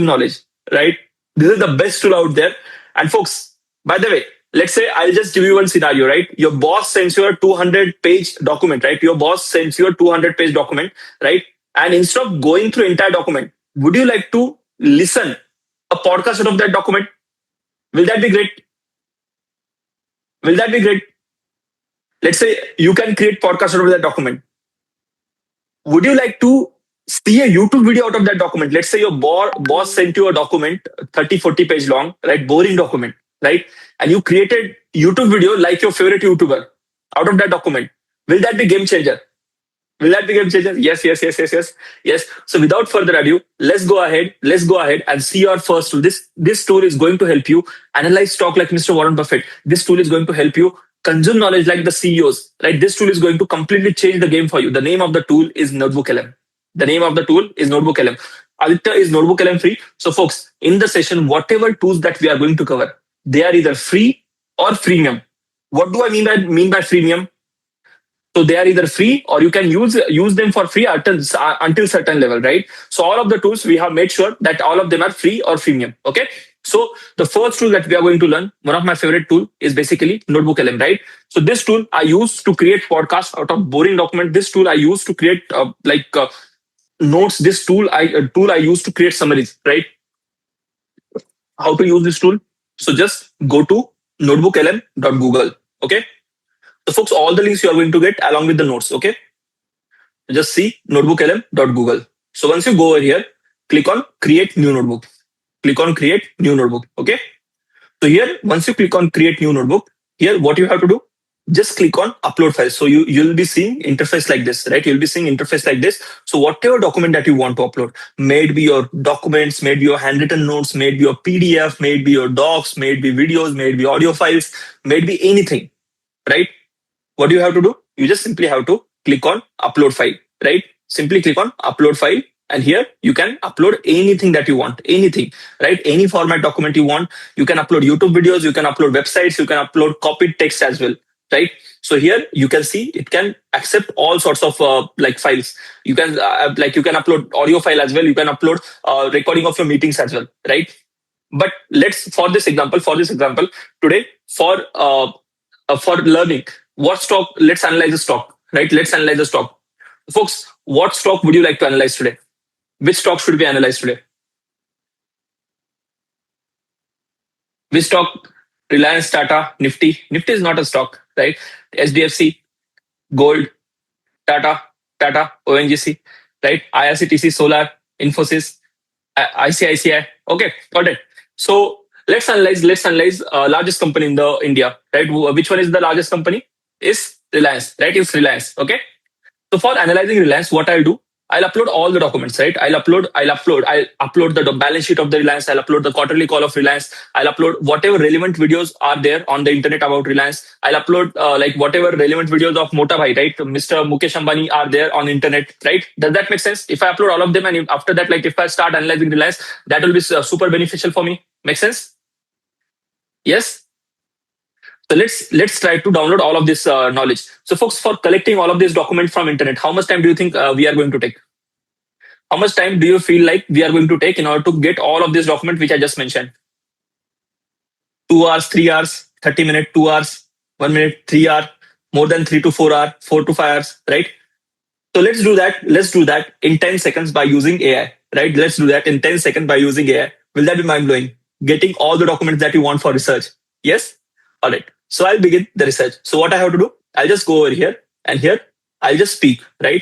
knowledge, right? This is the best tool out there. And folks, by the way, let's say I'll just give you one scenario, right? Your boss sends you a 200-page document, right? Your boss sends you a 200-page document, right? And instead of going through entire document, would you like to listen a podcast out of that document? Will that be great? Will that be great? Let's say you can create podcast out of that document. Would you like to see a YouTube video out of that document? Let's say your boss sent you a document, 30, 40 page long, right? Boring document, right? And you created YouTube video like your favorite YouTuber out of that document. Will that be game changer? Will that be game changer? Yes, yes, yes, yes, yes, yes. So without further ado, let's go ahead. Let's go ahead and see our first tool. This tool is going to help you analyze stock like Mr. Warren Buffett. This tool is going to help you consume knowledge like the CEOs. Right? This tool is going to completely change the game for you. The name of the tool is Notebook LM. The name of the tool is Notebook LM. Aditya, is Notebook LM free? So folks, in the session, whatever tools that we are going to cover, they are either free or freemium. What do I mean by freemium? So they are either free or you can use them for free until certain level, right? So all of the tools we have made sure that all of them are free or freemium. Okay. So the first tool that we are going to learn, one of my favorite tool is basically Notebook LM, right? So this tool I use to create podcasts out of boring document. This tool I use to create notes. This tool I use to create summaries, right? How to use this tool? So just go to notebooklm.google. Okay. So folks, all the links you are going to get along with the notes. Okay. Just see notebooklm.google. So once you go over here, click on create new notebook. Click on create new notebook. Okay. So here, once you click on create new notebook, here what you have to do, just click on upload files. So you'll be seeing interface like this, right? You'll be seeing interface like this. So whatever document that you want to upload, may it be your documents, may it be your handwritten notes, may it be your PDF, may it be your docs, may it be videos, may it be audio files, may it be anything, right? What do you have to do? You just simply have to click on upload file, right? Simply click on upload file. And here you can upload anything that you want, anything, right? Any format document you want. You can upload YouTube videos, you can upload websites, you can upload copied text as well, right? So here you can see it can accept all sorts of files. You can you can upload audio file as well. You can upload recording of your meetings as well, right? But let's for this example today for learning what stock, let's analyze the stock, right? Let's analyze the stock. Folks, what stock would you like to analyze today? Which stock should we analyze today? Which stock? Reliance, Tata, Nifty. Nifty is not a stock, right? SDFC, Gold, Tata, ONGC, right? IRCTC, Solar, Infosys, ICICI. Okay, got it. So let's analyze largest company in the India, right? Which one is the largest company? Is Reliance, right? It's Reliance. Okay. So for analyzing Reliance, what I'll do, I'll upload all the documents, right? I'll upload the balance sheet of the Reliance. I'll upload the quarterly call of Reliance. I'll upload whatever relevant videos are there on the internet about Reliance. I'll upload whatever relevant videos of Mota Bhai, right? Mr. Mukesh Ambani are there on internet, right? Does that make sense? If I upload all of them and after that, if I start analyzing Reliance, that will be super beneficial for me. Make sense? Yes. So let's try to download all of this knowledge. So folks, for collecting all of this document from internet, how much time do you think we are going to take? How much time do you feel like we are going to take in order to get all of this document which I just mentioned? 2 hours, 3 hours, 30 minutes, 2 hours, 1 minute, 3 hours, more than 3 to 4 hours, 4 to 5 hours, right? So let's do that. Let's do that in 10 seconds by using AI, right? Let's do that in 10 seconds by using AI. Will that be mind blowing? Getting all the documents that you want for research. Yes? All right. So I'll begin the research. So what I have to do, I'll just go over here and here I'll just speak, right?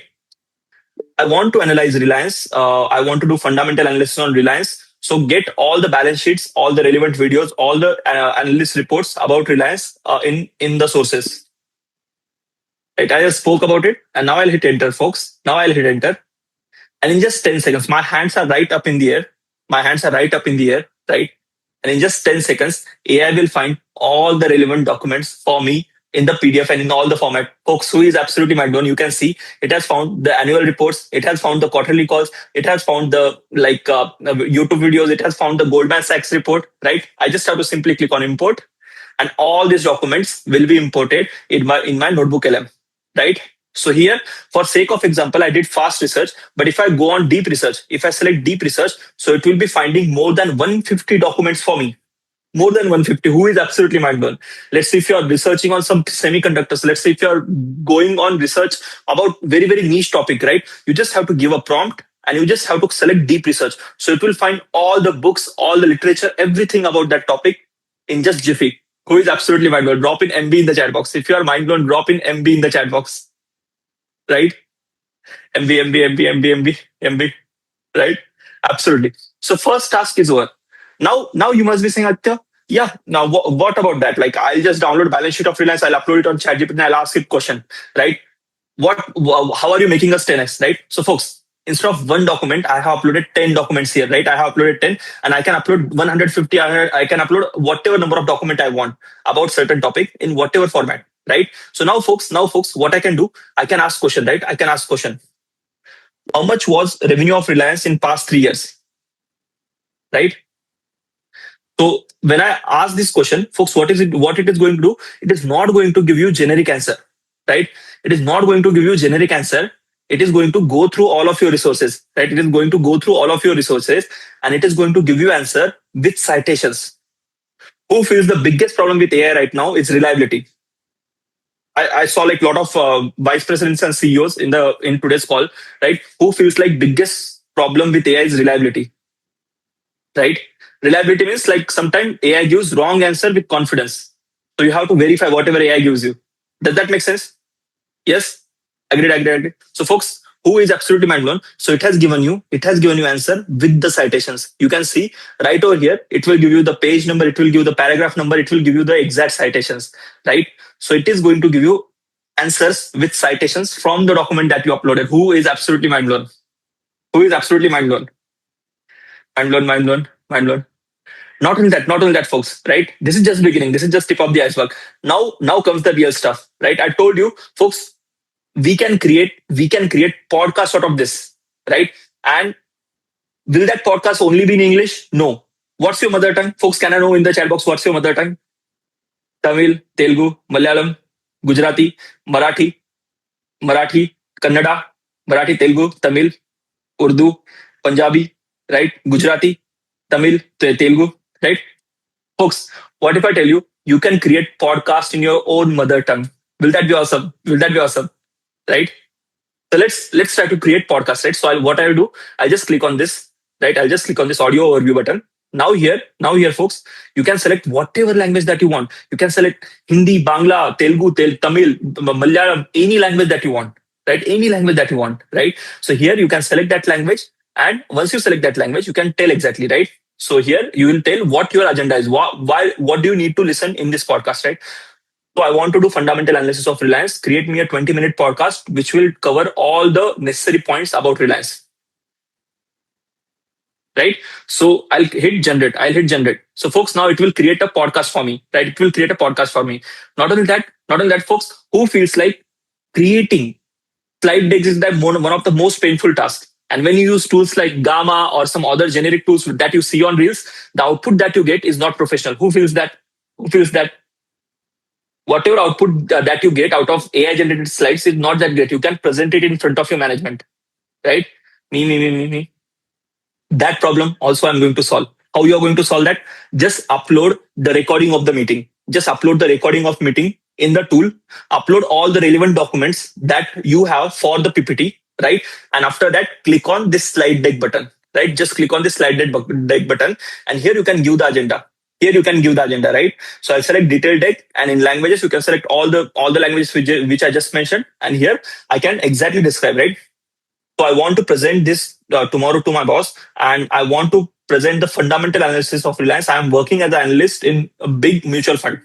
I want to analyze Reliance. I want to do fundamental analysis on Reliance. So get all the balance sheets, all the relevant videos, all the analyst reports about Reliance in the sources. Right? I just spoke about it and now I'll hit enter, folks. Now I'll hit enter. And in just 10 seconds, my hands are right up in the air. My hands are right up in the air, right? And in just 10 seconds, AI will find all the relevant documents for me in the PDF and in all the format. Folks, who is absolutely mind blown. You can see it has found the annual reports. It has found the quarterly calls. It has found the YouTube videos. It has found the Goldman Sachs report, right? I just have to simply click on import and all these documents will be imported in my Notebook LM, right? So here, for sake of example, I did fast research, but if I go on deep research, if I select deep research, so it will be finding more than 150 documents for me. More than 150. Who is absolutely mind blown? Let's say if you're researching on some semiconductors, let's say if you're going on research about very, very niche topic, right? You just have to give a prompt and you just have to select deep research. So it will find all the books, all the literature, everything about that topic in just jiffy. Who is absolutely mind blown? Drop in MB in the chat box. If you are mind blown, drop in MB in the chat box, right? MB, MB, MB, MB, MB, MB, right? Absolutely. So first task is over. Now you must be saying, Atya, yeah. Now what about that? Like I'll just download balance sheet of Reliance, I'll upload it on ChatGPT, and I'll ask it question, right? How are you making us 10x, right? So folks, instead of one document, I have uploaded 10 documents here, right? I have uploaded 10, and I can upload 150. I can upload whatever number of document I want about certain topic in whatever format, right? So now folks, what I can do, I can ask question, right? I can ask question. How much was revenue of Reliance in past 3 years, right? So when I ask this question, folks, what is it? What it is going to do? It is not going to give you generic answer, right? It is not going to give you generic answer. It is going to go through all of your resources, right? It is going to go through all of your resources, and it is going to give you answer with citations. Who feels the biggest problem with AI right now is reliability? I saw like a lot of vice presidents and CEOs in today's call, right? Who feels like biggest problem with AI is reliability, right? Reliability means like sometimes AI gives wrong answer with confidence. So you have to verify whatever AI gives you. Does that make sense? Yes? Agreed. So folks, who is absolutely mind blown? So it has given you answer with the citations. You can see right over here, it will give you the page number, it will give you the paragraph number, it will give you the exact citations, right? So it is going to give you answers with citations from the document that you uploaded. Who is absolutely mind blown? Who is absolutely mind blown? Mind blown. Not only that, folks, right? This is just beginning. This is just tip of the iceberg. Now comes the real stuff, right? I told you, folks, we can create podcast out of this, right? And will that podcast only be in English? No. What's your mother tongue? Folks, can I know in the chat box what's your mother tongue? Tamil, Telugu, Malayalam, Gujarati, Marathi, Marathi, Kannada, Marathi, Telugu, Tamil, Urdu, Punjabi, right? Gujarati, Tamil, Telugu, right? Folks, what if I tell you you can create podcast in your own mother tongue? Will that be awesome? Will that be awesome? Right? So let's try to create podcast, right? So what I'll do, I'll just click on this, right? I'll just click on this audio overview button. Now here, folks, you can select whatever language that you want. You can select Hindi, Bangla, Telugu, Tamil, Malayalam, any language that you want, right? Any language that you want, right? So here you can select that language, and once you select that language, you can tell exactly, right? So here you will tell what your agenda is. What do you need to listen in this podcast, right? So I want to do fundamental analysis of Reliance. Create me a 20-minute podcast which will cover all the necessary points about Reliance. Right? So I'll hit generate. So folks, now it will create a podcast for me. Right? It will create a podcast for me. Not only that, folks, who feels like creating slide decks is that one of the most painful tasks. And when you use tools like Gamma or some other generic tools that you see on Reels, the output that you get is not professional. Who feels that? Who feels that? Whatever output that you get out of AI generated slides is not that great. You can present it in front of your management, right? Me. That problem also I'm going to solve. How you are going to solve that? Just upload the recording of the meeting. Just upload the recording of meeting in the tool. Upload all the relevant documents that you have for the PPT, right? And after that, click on this slide deck button, right? Just click on this slide deck button, and here you can give the agenda. Here you can give the agenda, right? So I'll select detailed deck, and in languages you can select all the languages which I just mentioned, and here I can exactly describe, right? So I want to present this tomorrow to my boss, and I want to present the fundamental analysis of Reliance. I am working as an analyst in a big mutual fund,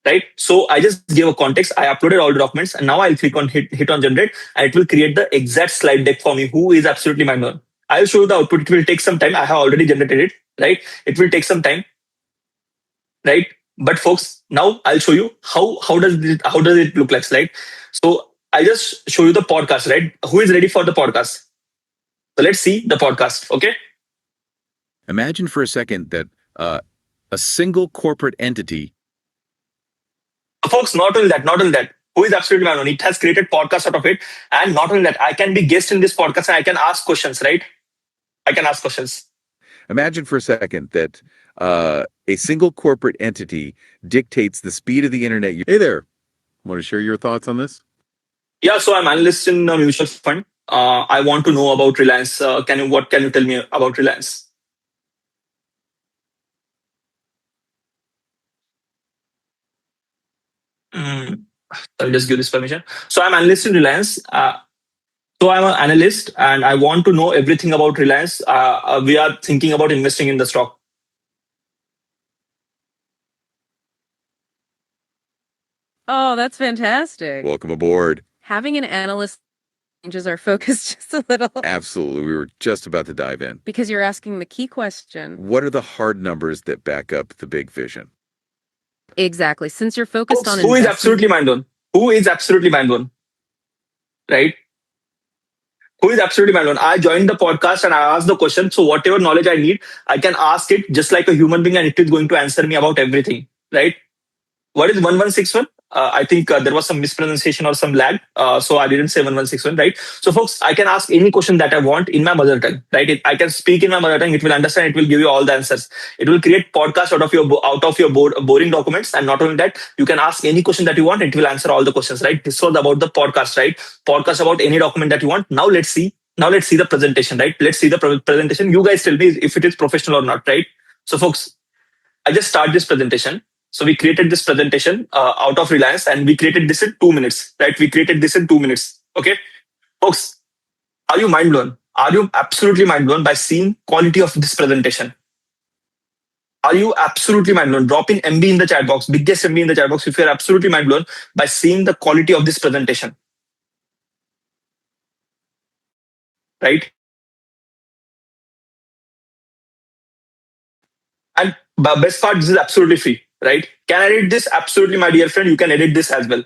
right? So I just gave a context. I uploaded all the documents, and now I'll click on hit on generate, and it will create the exact slide deck for me. Who is absolutely mind blown? I'll show you the output. It will take some time. I have already generated it, right? It will take some time, right? But folks, now I'll show you how does it look like, right? So I just show you the podcast, right? Who is ready for the podcast? So let's see the podcast. Okay. Imagine for a second that a single corporate entity. So folks, not only that. Who is absolutely mind blown? It has created podcast out of it. And not only that, I can be guest in this podcast and I can ask questions, right? I can ask questions. Imagine for a second that a single corporate entity dictates the speed of the internet. Hey there. Want to share your thoughts on this? Yeah, so I'm analyst in a mutual fund. I want to know about Reliance. What can you tell me about Reliance? Mm, I'll just give this permission. So I'm analyst in Reliance. So I'm an analyst and I want to know everything about Reliance. We are thinking about investing in the stock. Oh, that's fantastic. Welcome aboard. Having an analyst changes our focus just a little Absolutely. We were just about to dive in. because you're asking the key question. What are the hard numbers that back up the big vision? Exactly. Since you're focused Folks, on who is investment, absolutely mind blown? Who is absolutely mind blown? Right? Who is absolutely mind blown? I joined the podcast and I asked the question. So whatever knowledge I need, I can ask it just like a human being, and it is going to answer me about everything. Right? What is 1161? I think there was some mispronunciation or some lag. So I didn't say 1161, right? So folks, I can ask any question that I want in my mother tongue, right? I can speak in my mother tongue. It will understand. It will give you all the answers. It will create podcast out of your boring documents. And not only that, you can ask any question that you want. It will answer all the questions, right? This was about the podcast, right? Podcast about any document that you want. Now let's see. Now let's see the presentation, right? Let's see the presentation. You guys tell me if it is professional or not, right? So folks, I just start this presentation. So we created this presentation out of Reliance, and we created this in 2 minutes, right? We created this in 2 minutes. Okay, folks, are you mind blown? Are you absolutely mind blown by seeing quality of this presentation? Are you absolutely mind blown? Drop in MB in the chat box, biggest MB in the chat box if you're absolutely mind blown by seeing the quality of this presentation, right? And the best part, this is absolutely free, right? Can I edit this? Absolutely, my dear friend, you can edit this as well,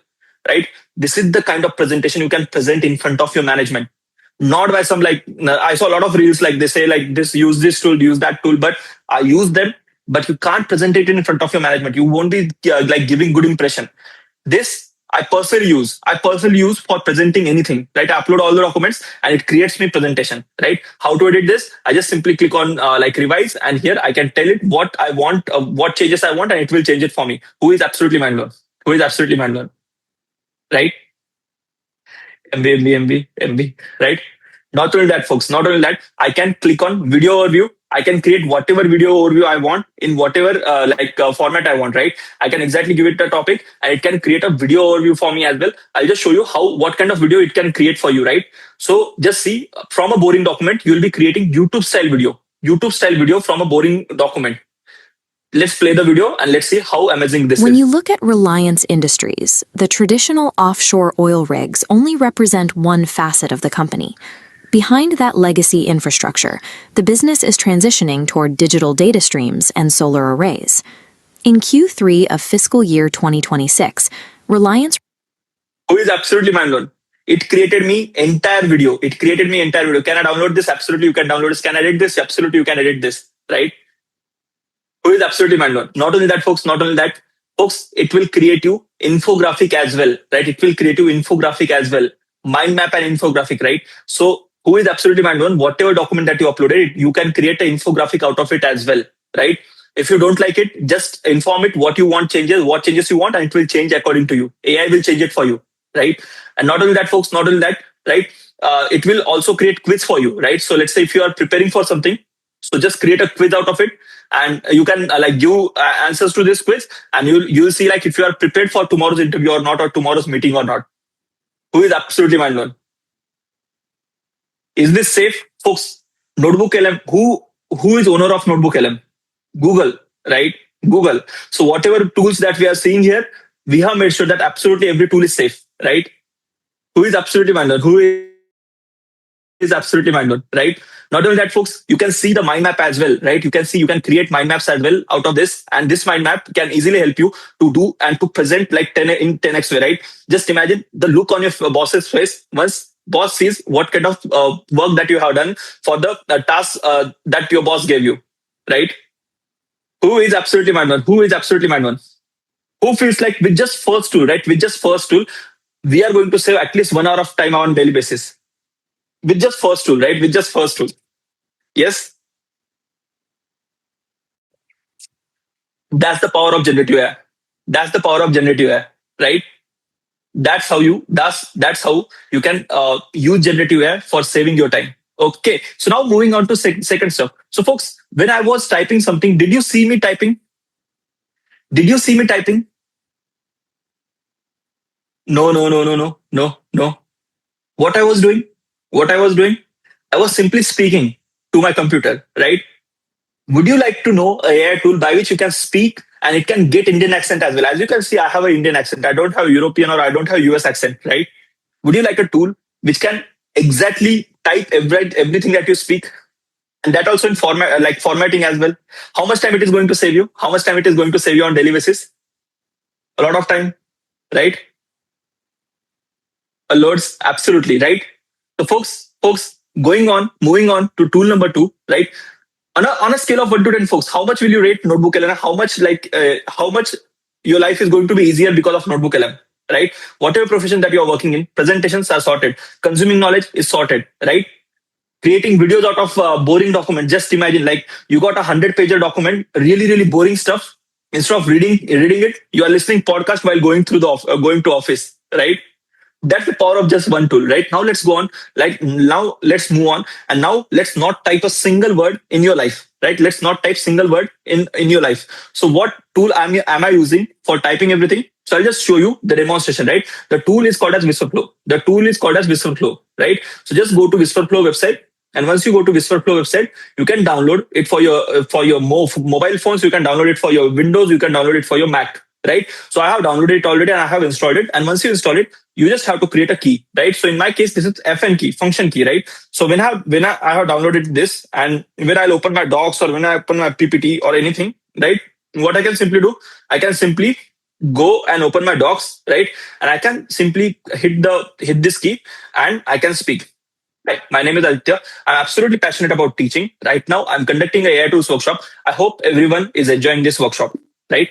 right? This is the kind of presentation you can present in front of your management. Not by some like, I saw a lot of reels like they say like this, use this tool, use that tool, but I use them, but you can't present it in front of your management. You won't be like giving good impression. This I personally use for presenting anything, right? I upload all the documents and it creates me presentation, right? How to edit this? I just simply click on like revise, and here I can tell it what I want, what changes I want, and it will change it for me. Who is absolutely mind blown? Who is absolutely mind blown? Right? MB, right? Not only that, folks, not only that, I can click on video overview. I can create whatever video overview I want in whatever format I want, right? I can exactly give it a topic and it can create a video overview for me as well. I'll just show you what kind of video it can create for you, right? So just see, from a boring document, you'll be creating YouTube style video from a boring document. Let's play the video and let's see how amazing this When is. you look at Reliance Industries, the traditional offshore oil rigs only represent one facet of the company. Behind that legacy infrastructure, the business is transitioning toward digital data streams and solar arrays. In Q3 of fiscal year 2026, Reliance Who is absolutely mind blown? It created me entire video. It created me entire video. Can I download this? Absolutely, you can download this. Can I edit this? Absolutely, you can edit this. Right? Who is absolutely mind blown? Not only that, folks. Not only that, folks. It will create you infographic as well. Right? It will create you infographic as well. Mind map and infographic. Right? So who is absolutely mind blown? Whatever document that you uploaded, you can create an infographic out of it as well. Right? If you don't like it, just inform it what you want changes, what changes you want, and it will change according to you. AI will change it for you, right? And not only that, folks, not only that, right? It will also create quiz for you, right? So let's say if you are preparing for something, so just create a quiz out of it, and you can like give answers to this quiz, and you'll see like if you are prepared for tomorrow's interview or not, or tomorrow's meeting or not. Who is absolutely mind blown? Is this safe, folks? Notebook LM. Who is owner of Notebook LM? Google, right? Google. So whatever tools that we are seeing here, we have made sure that absolutely every tool is safe, right? Who is absolutely mind blown? Who is absolutely mind blown, right? Not only that, folks, you can see the mind map as well, right? You can see, you can create mind maps as well out of this, and this mind map can easily help you to do and to present like 10 in 10x way, right? Just imagine the look on your boss's face once boss sees what kind of work that you have done for the task that your boss gave you, right? Who is absolutely mind blown? Who is absolutely mind blown? Who feels like with just first tool, right? With just first tool, we are going to save at least 1 hour of time on daily basis with just first tool, right? With just first tool. Yes, that's the power of generative AI. That's the power of generative AI, right? That's how you can use generative AI for saving your time. Okay, so now moving on to second stuff. So, folks, when I was typing something, did you see me typing? Did you see me typing? No, no, no, no, no, no, no. What I was doing? What I was doing? I was simply speaking to my computer, right? Would you like to know a AI tool by which you can speak and it can get Indian accent as well? As you can see, I have an Indian accent. I don't have European or I don't have US accent, right? Would you like a tool which can exactly type everything that you speak? And that also in format, like formatting as well. How much time it is going to save you? How much time it is going to save you on daily basis? A lot of time, right? Alerts, absolutely, right? So, folks, moving on to tool number 2, right? On a scale of 1 to 10, folks, how much will you rate Notebook LM? How much your life is going to be easier because of Notebook LM, right? Whatever profession that you are working in, presentations are sorted, consuming knowledge is sorted, right? Creating videos out of boring document. Just imagine, like you got 100-pager document, really boring stuff. Instead of reading it, you are listening podcast while going through going to office, right? That's the power of just one tool, right? Now let's go on. Like now let's move on, and now let's not type a single word in your life, right? Let's not type single word in your life. So what tool am I using for typing everything? So I'll just show you the demonstration, right? The tool is called as Whisperflow. The tool is called as Whisperflow, right? So just go to Whisperflow website. And once you go to Whisperflow website, you can download it for your mobile phones. You can download it for your Windows. You can download it for your Mac, right? So I have downloaded it already and I have installed it. And once you install it, you just have to create a key, right? So in my case, this is FN key, function key, right? So when I have downloaded this, and when I'll open my docs or when I open my PPT or anything, right? What I can simply do, I can simply go and open my docs, right? And I can simply hit this key and I can speak. Right. My name is Aditya. I'm absolutely passionate about teaching. Right now, I'm conducting a AI tools workshop. I hope everyone is enjoying this workshop. Right,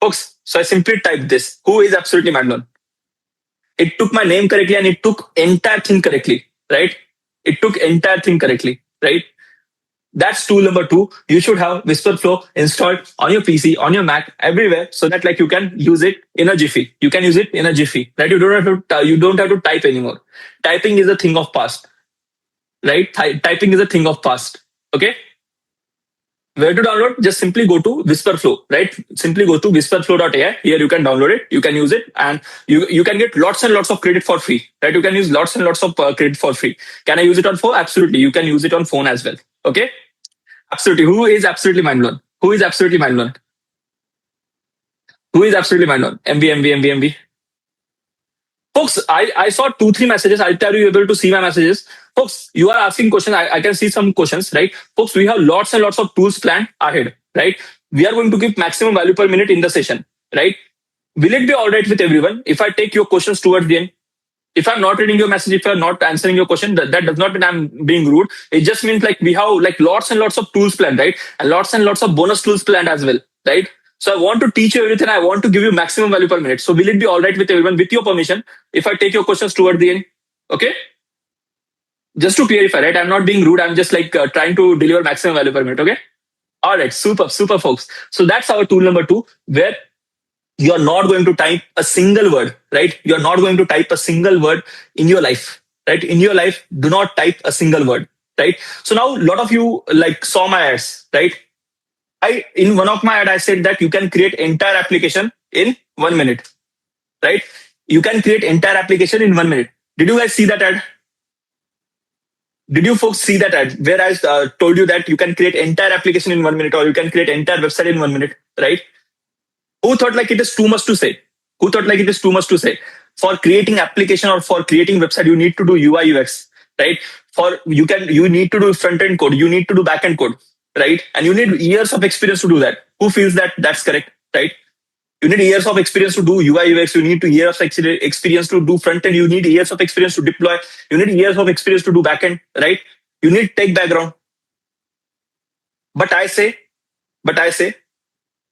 folks. So I simply typed this. Who is absolutely mind-blown? It took my name correctly and it took entire thing correctly. Right. It took entire thing correctly. Right. That's tool number 2. You should have Whisperflow installed on your PC, on your Mac, everywhere, so that like you can use it in a jiffy. You can use it in a jiffy. Right. You don't have to type anymore. Typing is a thing of past. Right? Typing is a thing of past. Okay. Where to download? Just simply go to Whisperflow, right? Simply go to whisperflow.ai. Here you can download it. You can use it, and you can get lots and lots of credit for free, right? You can use lots and lots of credit for free. Can I use it on phone? Absolutely. You can use it on phone as well. Okay. Absolutely. Who is absolutely mind blown? Who is absolutely mind blown? Who is absolutely mind blown? MB. Folks, I saw 2-3 messages. Are you able to see my messages? Folks, you are asking questions. I can see some questions, right? Folks, we have lots and lots of tools planned ahead, right? We are going to give maximum value per minute in the session, right? Will it be all right with everyone if I take your questions towards the end? If I'm not reading your message, if I'm not answering your question, that does not mean I'm being rude. It just means like we have like lots and lots of tools planned, right? And lots of bonus tools planned as well, right? So I want to teach you everything. I want to give you maximum value per minute. So will it be all right with everyone, with your permission, if I take your questions toward the end? Okay. Just to clarify, right? I'm not being rude. I'm just like trying to deliver maximum value per minute. Okay. All right. Super, folks. So that's our tool number 2, where you're not going to type a single word, right? You're not going to type a single word in your life, right? In your life, do not type a single word, right? So now a lot of you like saw my ads, right? In one of my ad, I said that you can create entire application in 1 minute, right? You can create entire application in 1 minute. Did you guys see that ad? Did you folks see that ad where I told you that you can create entire application in 1 minute, or you can create entire website in 1 minute, right? Who thought like it is too much to say? Who thought like it is too much to say? For creating application or for creating website, you need to do UI UX, right? You need to do front end code, you need to do back end code, right? And you need years of experience to do that. Who feels that that's correct, right? You need years of experience to do UI UX. You need years of experience to do front end. You need years of experience to deploy. You need years of experience to do back end, right? You need tech background. But I say,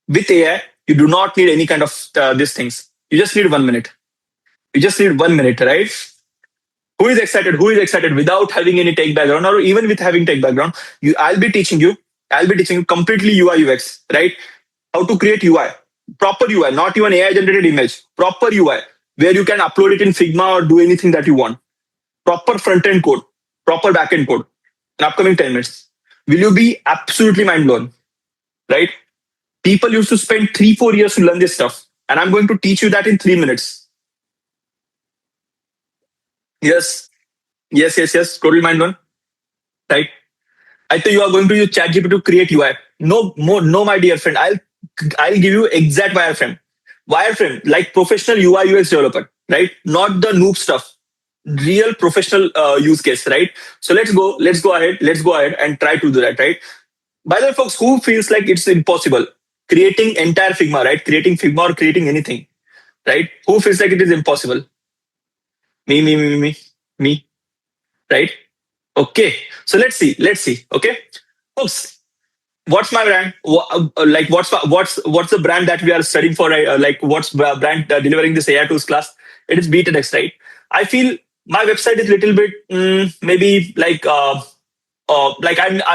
with AI, you do not need any kind of these things. You just need 1 minute. You just need 1 minute, right? Who is excited? Who is excited without having any tech background or even with having tech background? I'll be teaching you completely UI UX, right? How to create UI, proper UI, not even AI generated image, proper UI, where you can upload it in Figma or do anything that you want. Proper front end code, proper back end code in upcoming 10 minutes. Will you be absolutely mind blown, right? People used to spend 3-4 years to learn this stuff, and I'm going to teach you that in 3 minutes. Yes, yes. Totally mind blown, right? I think you are going to use ChatGPT to create UI. No, my dear friend. I'll give you exact wireframe. Wireframe, like professional UI UX developer, right? Not the noob stuff. Real professional use case, right? So let's go ahead and try to do that, right? By the way, folks, who feels like it's impossible creating entire Figma, right? Creating Figma or creating anything, right? Who feels like it is impossible? Me, right? Okay. So let's see. Okay, folks. What's my brand? Like what's the brand that we are studying for? Like what's brand delivering this AI tools class? It is B10X, right? I feel my website is little bit maybe like I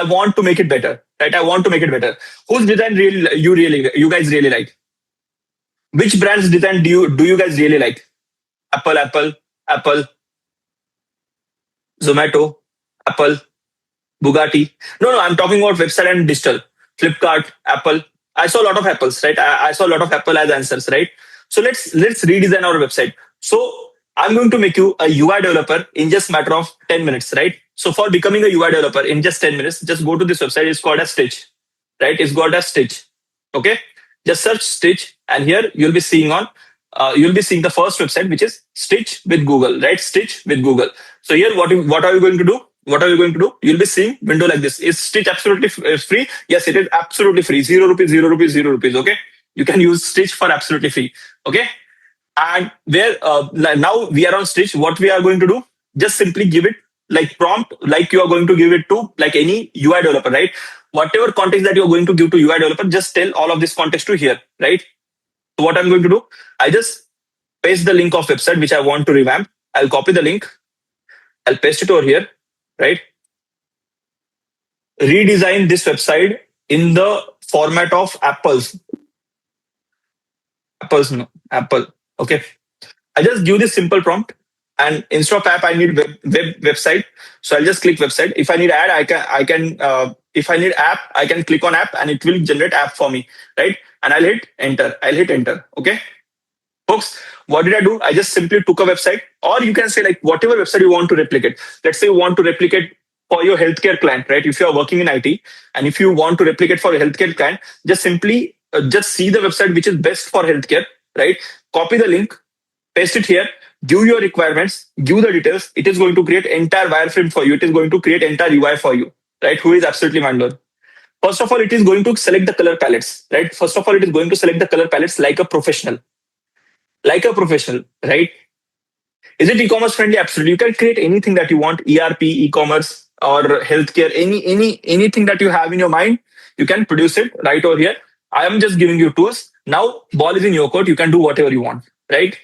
want to make it better, right? I want to make it better. Whose design you guys really like? Which brand's design do you guys really like? Apple, Zomato, Apple, Bugatti. No, I'm talking about website and digital. Flipkart, Apple. I saw a lot of Apples, right? I saw a lot of Apple as answers, right? So let's redesign our website. So I'm going to make you a UI developer in just matter of 10 minutes, right? So for becoming a UI developer in just 10 minutes, just go to this website. It's called as Stitch, right? It's called as Stitch. Okay. Just search Stitch, and here you'll be seeing the first website, which is Stitch with Google, right? Stitch with Google. So here, what are you going to do? What are you going to do? You'll be seeing window like this. Is Stitch absolutely free? Yes, it is absolutely free. 0 rupees, 0 rupees, 0 rupees. Okay. You can use Stitch for absolutely free. Okay. And where now we are on Stitch, what we are going to do? Just simply give it like prompt, like you are going to give it to like any UI developer, right? Whatever context that you're going to give to UI developer, just tell all of this context to here, right? So what I'm going to do, I just paste the link of website which I want to revamp. I'll copy the link. I'll paste it over here, right? Redesign this website in the format of Apple's. Apple. Okay. I just give this simple prompt, and instead of app, I need website. So I'll just click website. If I need ad, if I need app, I can click on app, and it will generate app for me, right? And I'll hit enter. Okay. Folks, what did I do? I just simply took a website, or you can say like whatever website you want to replicate. Let's say you want to replicate for your healthcare client, right? If you are working in IT, and if you want to replicate for a healthcare client, just simply just see the website which is best for healthcare, right? Copy the link, paste it here, give your requirements, give the details. It is going to create entire wireframe for you. It is going to create entire UI for you, right? Who is absolutely mind blown. First of all, it is going to select the color palettes, right? First of all, it is going to select the color palettes like a professional, right? Is it e-commerce friendly? Absolutely. You can create anything that you want, ERP, e-commerce, or healthcare, anything that you have in your mind, you can produce it right over here. I am just giving you tools. Now, ball is in your court. You can do whatever you want, right?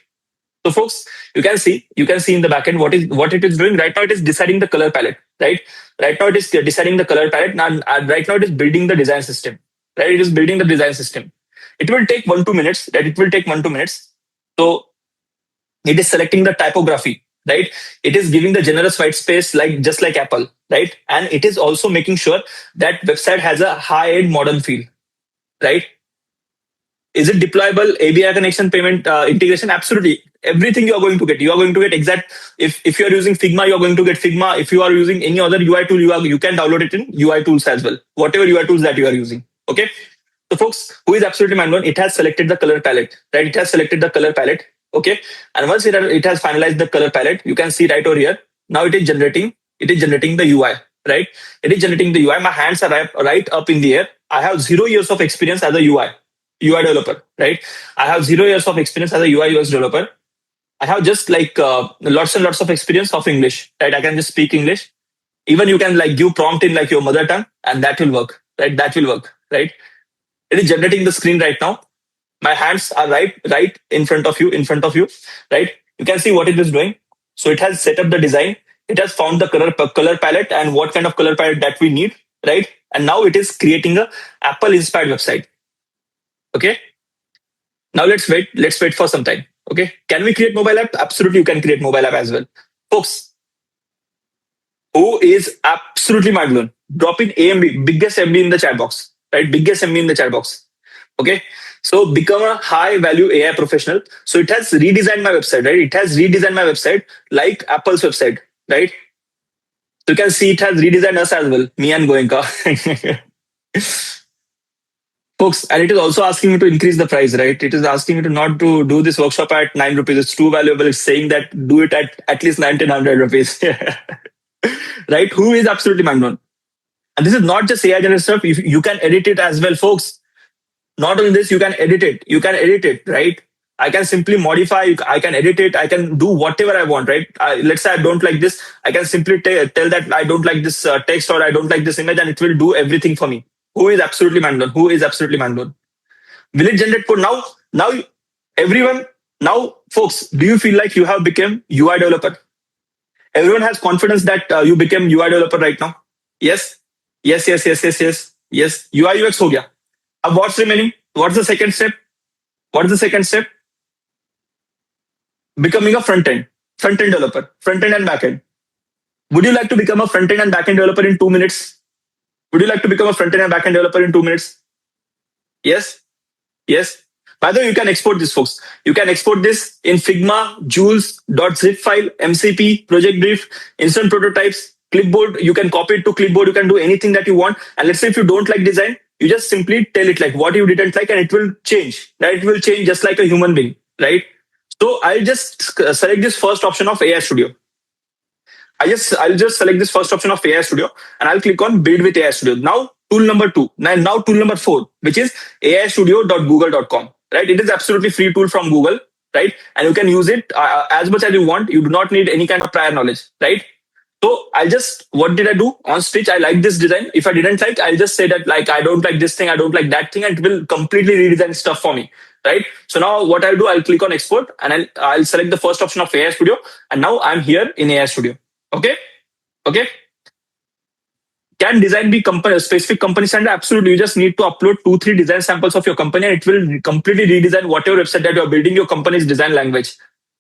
So, folks, you can see in the backend what it is doing right now. It is deciding the color palette, right? Right now, it is deciding the color palette. Now, right now, it is building the design system, right? It is building the design system. It will take 1-2 minutes. Right? It will take 1-2 minutes. So, it is selecting the typography, right? It is giving the generous white space, just like Apple, right? And it is also making sure that website has a high-end modern feel, right? Is it deployable? ABI connection, payment integration? Absolutely. Everything you are going to get exact. If you are using Figma, you are going to get Figma. If you are using any other UI tool, you can download it in UI tools as well. Whatever UI tools that you are using. Okay. So, folks, who is absolutely mind blown? It has selected the color palette, right? It has selected the color palette. Okay. And once it has finalized the color palette, you can see right over here. Now it is generating the UI, right? It is generating the UI. My hands are right up in the air. I have 0 years of experience as a UI developer, right? I have 0 years of experience as a UI UX developer. I have just lots and lots of experience of English, right? I can just speak English. Even you can give prompt in your mother tongue, and that will work, right? Right? It is generating the screen right now. My hands are right in front of you, right? you can see what it is doing. So it has set up the design. It has found the color palette and what kind of color palette that we need, right? And now it is creating a Apple inspired website. Okay. Now let's wait. Let's wait for some time. Okay. Can we create mobile app? Absolutely, you can create mobile app as well. Folks, who is absolutely mind blown? Drop in AMB, biggest MB in the chat box, right? Biggest MB in the chat box. Okay. So become a high value AI professional. So it has redesigned my website, right? It has redesigned my website like Apple's website, right? So you can see it has redesigned us as well, me and Goenka. Folks, and it is also asking me to increase the price, right? It is asking me to not to do this workshop at 9 rupees. It's too valuable. It's saying that do it at least 1900 rupees. Right? Who is absolutely mind blown? And this is not just AI generated stuff. You can edit it as well, folks. Not only this, you can edit it. You can edit it, right? I can simply modify. I can edit it. I can do whatever I want, right? Let's say I don't like this. I can simply tell that I don't like this text or I don't like this image, and it will do everything for me. Who is absolutely mind blown? Who is absolutely mind blown? Will it generate code now? Now, everyone. Now, folks, do you feel like you have become UI developer? Everyone has confidence that you became UI developer right now. Yes, yes, yes, yes, yes, yes, yes. UI UX ho gaya. What's remaining? What's the second step? What is the second step? Becoming a front-end developer, front-end and back-end. Would you like to become a front-end and back-end developer in 2 minutes? Would you like to become a front-end and back-end developer in 2 minutes? Yes? Yes? By the way, you can export this, folks. You can export this in Figma, Jules.zip file, MCP, project brief, instant prototypes, clipboard. You can copy it to clipboard. You can do anything that you want. And let's say if you don't like design, you just simply tell it like what you didn't like and it will change. Right? It will change just like a human being, right? So I'll just select this first option of AI Studio. I'll just select this first option of AI Studio and I'll click on build with AI Studio. Now tool number 2, now tool number 4, which is aistudio.google.com, right? It is absolutely free tool from Google, right? And you can use it as much as you want. You do not need any kind of prior knowledge, right? So what did I do on Stitch? I like this design. If I didn't like, I'll just say that like, I don't like this thing. I don't like that thing. And it will completely redesign stuff for me, right? So now what I'll do, I'll click on export and I'll select the first option of AI Studio. And now I'm here in AI Studio. Okay. Okay. Can design be specific company standard? Absolutely. You just need to upload 2-3 design samples of your company and it will completely redesign whatever website that you're building, your company's design language.